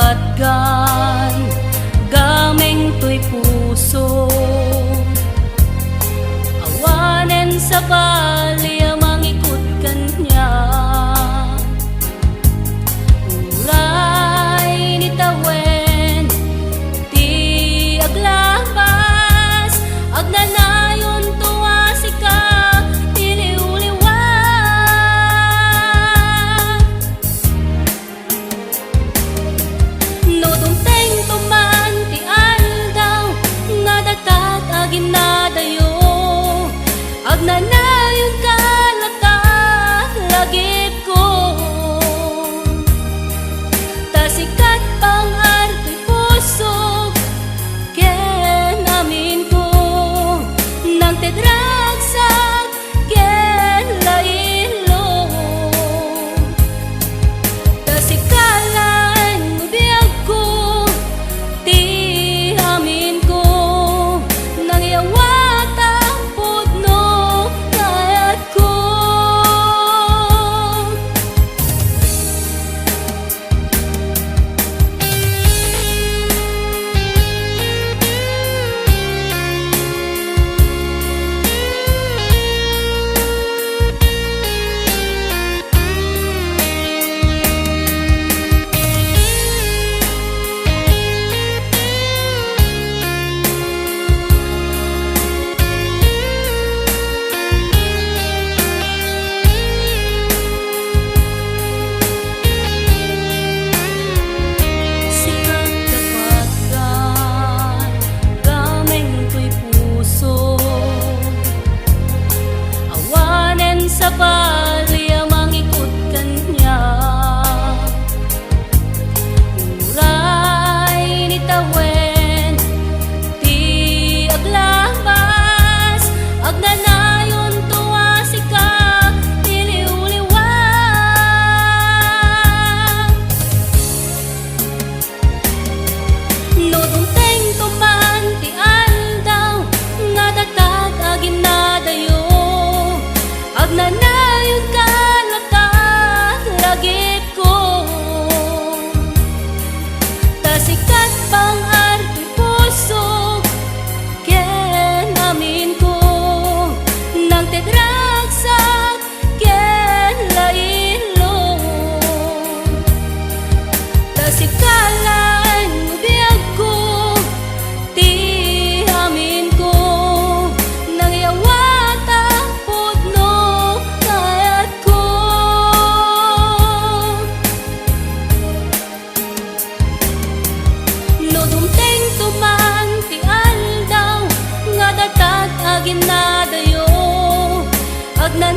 kapatgan, gameng to'y puso. Awanen sa bali amang ikot kanya, uray ni tawen ti aglabas, agnanayon tuwa sika tiliw-liwat. No dumteng tuman ti aldaw nga dagdag agin na dayo, agnanayon kalata lagip ko. Tasikat pang arto'y puso ken amin ko, nang tedragsak ken lailo. Tasikalan mo biyag ko ti amin ko, nang iyawatang pudno kayat ko. Sikat kapatgan, gameng to'y puso. Awanen sa bali amang ikot kanya, uray ni tawen ti aglabas, agnanayon tuwa sika tiliw-liwat. No dumteng tuman ti aldaw nga dagdag agin na dayo, agnanayon kalata lagip ko. Tasikat pang arto'y puso ken amin ko, nang tedragsak ken lailo. Tasikalan mo biyag ko ti amin ko, nang iyawatang pudno kayat ko. No dumteng tuman ti aldaw nga datag agin na dayo, agnan